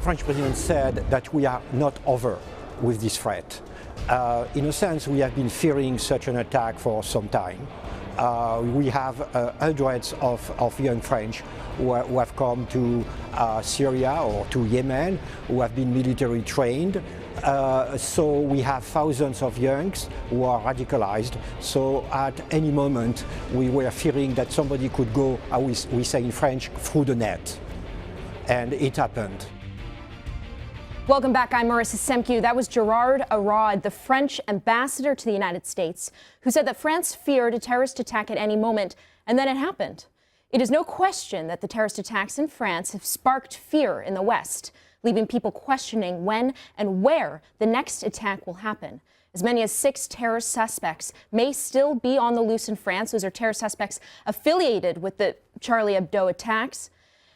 French president said that we are not over with this threat. In a sense, we have been fearing such an attack for some time. We have hundreds of young French who have come to Syria or to Yemen, who have been military trained. So we have thousands of youngs who are radicalized. So at any moment, we were fearing that somebody could go, we say in French, through the net. And it happened. Welcome back. I'm Marissa Semkiw. That was Gerard Arad, the French ambassador to the United States, who said that France feared a terrorist attack at any moment, and then it happened. It is no question that the terrorist attacks in France have sparked fear in the West, leaving people questioning when and where the next attack will happen. As many as 6 terrorist suspects may still be on the loose in France. Those are terrorist suspects affiliated with the Charlie Hebdo attacks,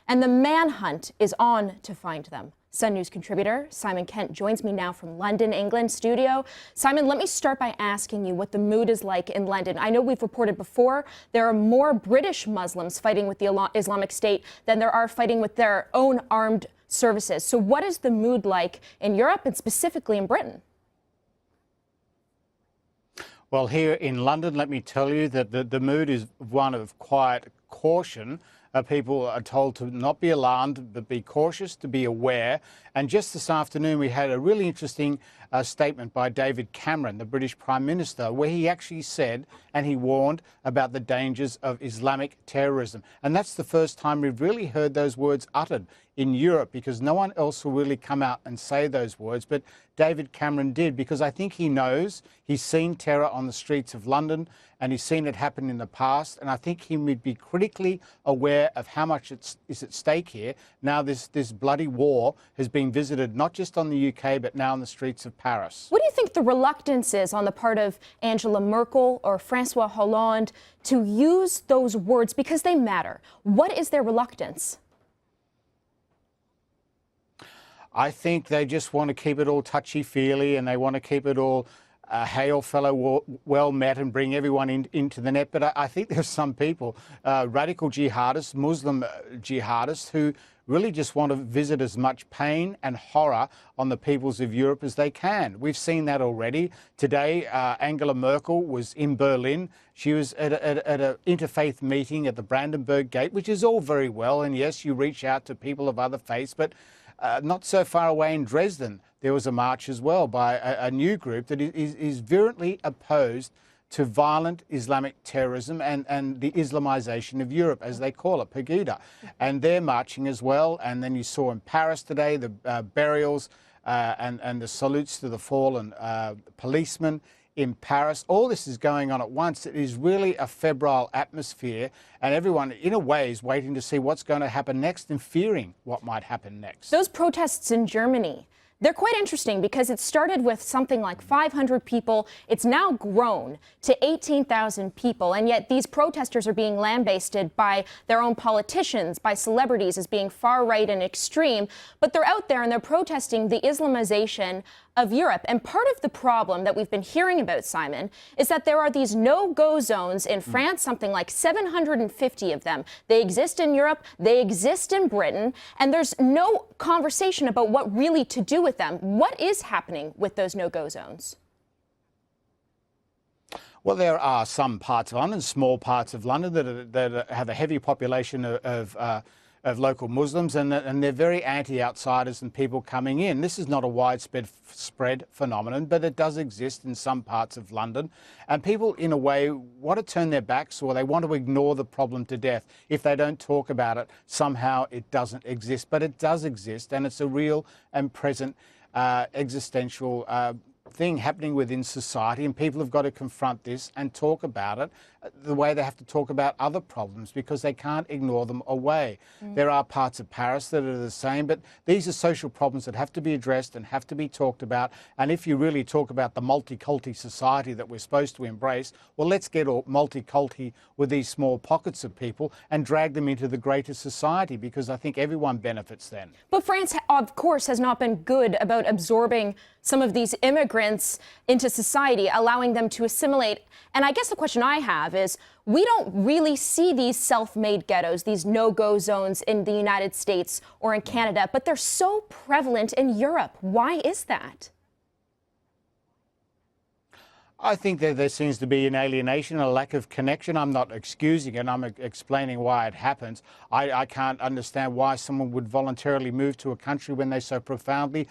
and the manhunt is on to find them. Sun News contributor Simon Kent joins me now from London, England studio. Simon, let me start by asking you what the mood is like in London. I know we've reported before there are more British Muslims fighting with the Islamic State than there are fighting with their own armed services. So what is the mood like in Europe and specifically in Britain? Well, here in London, let me tell you that the mood is one of quiet caution. People are told to not be alarmed, but be cautious, to be aware. And just this afternoon, we had a really interesting statement by David Cameron, the British Prime Minister, where he actually said, and he warned about the dangers of Islamic terrorism. And that's the first time we've really heard those words uttered in Europe, because no one else will really come out and say those words. But David Cameron did, because I think he knows, he's seen terror on the streets of London, and he's seen it happen in the past. And I think he would be critically aware of how much is at stake here. Now this bloody war has been visited not just on the UK, but now on the streets of Paris. What do you think the reluctance is on the part of Angela Merkel or Francois Hollande to use those words because they matter? What is their reluctance? I think they just want to keep it all touchy-feely, and they want to keep it all hail fellow well met and bring everyone into the net. But I think there's some people, radical jihadists, Muslim jihadists, who really just want to visit as much pain and horror on the peoples of Europe as they can. We've seen that already. Today, Angela Merkel was in Berlin. She was at an interfaith meeting at the Brandenburg Gate, which is all very well. And yes, you reach out to people of other faiths, but not so far away in Dresden, there was a march as well by a new group that is virulently opposed to violent Islamic terrorism and the Islamization of Europe, as they call it, Pegida. And they're marching as well. And then you saw in Paris today the burials and the salutes to the fallen policemen in Paris. All this is going on at once. It is really a febrile atmosphere, and everyone, in a way, is waiting to see what's going to happen next and fearing what might happen next. Those protests in Germany, they're quite interesting because it started with something like 500 people. It's now grown to 18,000 people, and yet these protesters are being lambasted by their own politicians, by celebrities as being far right and extreme. But they're out there and they're protesting the Islamization of Europe. And part of the problem that we've been hearing about, Simon, is that there are these no-go zones in France, something like 750 of them. They exist in Europe, they exist in Britain, and there's no conversation about what really to do with them. What is happening with those no-go zones? Well, there are some parts of London, small parts of London that have a heavy population of local Muslims, and they're very anti-outsiders and people coming in. This is not a widespread phenomenon, but it does exist in some parts of London. And people, in a way, want to turn their backs, or they want to ignore the problem to death. If they don't talk about it, somehow it doesn't exist. But it does exist, and it's a real and present existential thing happening within society, and people have got to confront this and talk about it the way they have to talk about other problems, because they can't ignore them away. There are parts of Paris that are the same, but these are social problems that have to be addressed and have to be talked about. And if you really talk about the multiculti society that we're supposed to embrace, well, let's get all multiculti with these small pockets of people and drag them into the greater society, because I think everyone benefits then. But France, of course, has not been good about absorbing some of these immigrants into society, allowing them to assimilate. And I guess the question I have have is we don't really see these self-made ghettos, these no-go zones in the United States or in Canada, but they're so prevalent in Europe. Why is that? I think that there seems to be an alienation, a lack of connection. I'm not excusing it, I'm explaining why it happens. I can't understand why someone would voluntarily move to a country when they so profoundly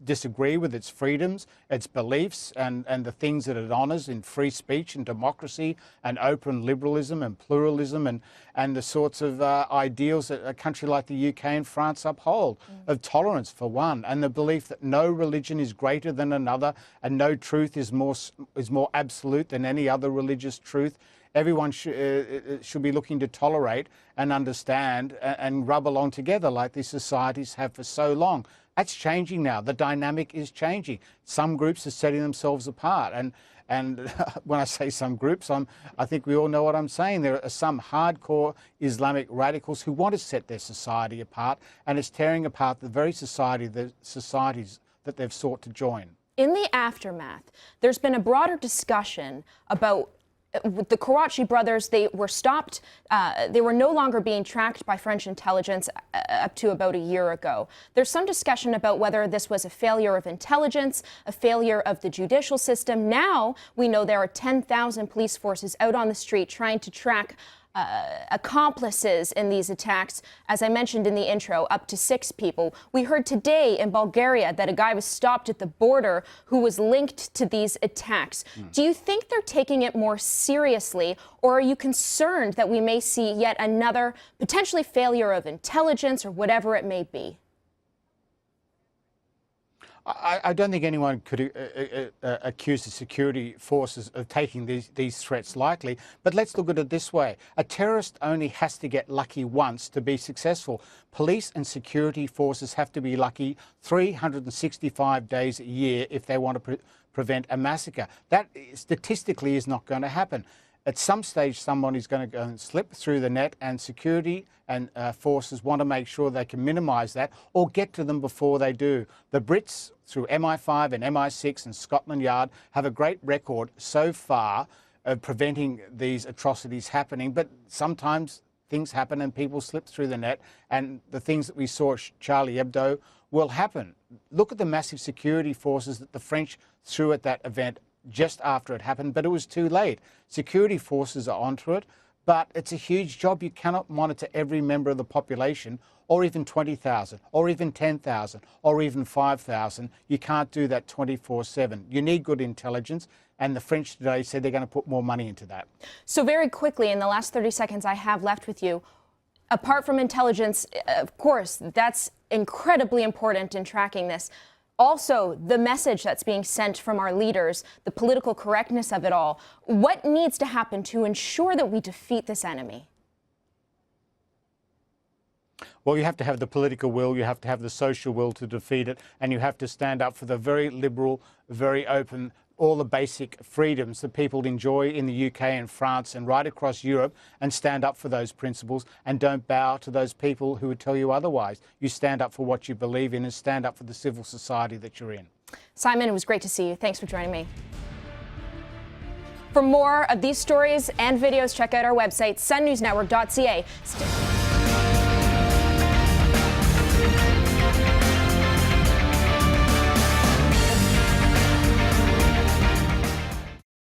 disagree with its freedoms, its beliefs, and the things that it honours in free speech and democracy and open liberalism and pluralism and the sorts of ideals that a country like the UK and France uphold, of tolerance for one, and the belief that no religion is greater than another and no truth is more absolute than any other religious truth. Everyone should be looking to tolerate and understand and rub along together like these societies have for so long. That's changing now. The dynamic is changing. Some groups are setting themselves apart. And when I say some groups, I think we all know what I'm saying. There are some hardcore Islamic radicals who want to set their society apart, and it's tearing apart the very societies that they've sought to join. In the aftermath, there's been a broader discussion about the Karachi brothers. They were stopped. They were no longer being tracked by French intelligence up to about a year ago. There's some discussion about whether this was a failure of intelligence, a failure of the judicial system. Now we know there are 10,000 police forces out on the street trying to track accomplices in these attacks. As I mentioned in the intro, up to 6 people. We heard today in Bulgaria that a guy was stopped at the border who was linked to these attacks. Do you think they're taking it more seriously, or are you concerned that we may see yet another potentially failure of intelligence or whatever it may be? I don't think anyone could accuse the security forces of taking these threats lightly, but let's look at it this way. A terrorist only has to get lucky once to be successful. Police and security forces have to be lucky 365 days a year if they want to prevent a massacre. That statistically is not going to happen. At some stage, somebody's going to go and slip through the net, and security and forces want to make sure they can minimise that or get to them before they do. The Brits, through MI5 and MI6 and Scotland Yard, have a great record so far of preventing these atrocities happening, but sometimes things happen and people slip through the net, and the things that we saw at Charlie Hebdo will happen. Look at the massive security forces that the French threw at that event just after it happened, but it was too late. Security forces are onto it, but it's a huge job. You cannot monitor every member of the population, or even 20,000, or even 10,000, or even 5,000. You can't do that 24/7. You need good intelligence, and the French today said they're going to put more money into that. So very quickly, in the last 30 seconds I have left with you, apart from intelligence, of course, that's incredibly important in tracking this. Also, the message that's being sent from our leaders, the political correctness of it all. What needs to happen to ensure that we defeat this enemy? Well, you have to have the political will, you have to have the social will to defeat it, and you have to stand up for the very liberal, very open, all the basic freedoms that people enjoy in the UK and France and right across Europe, and stand up for those principles and don't bow to those people who would tell you otherwise. You stand up for what you believe in and stand up for the civil society that you're in. Simon, it was great to see you. Thanks for joining me. For more of these stories and videos, check out our website, sunnewsnetwork.ca.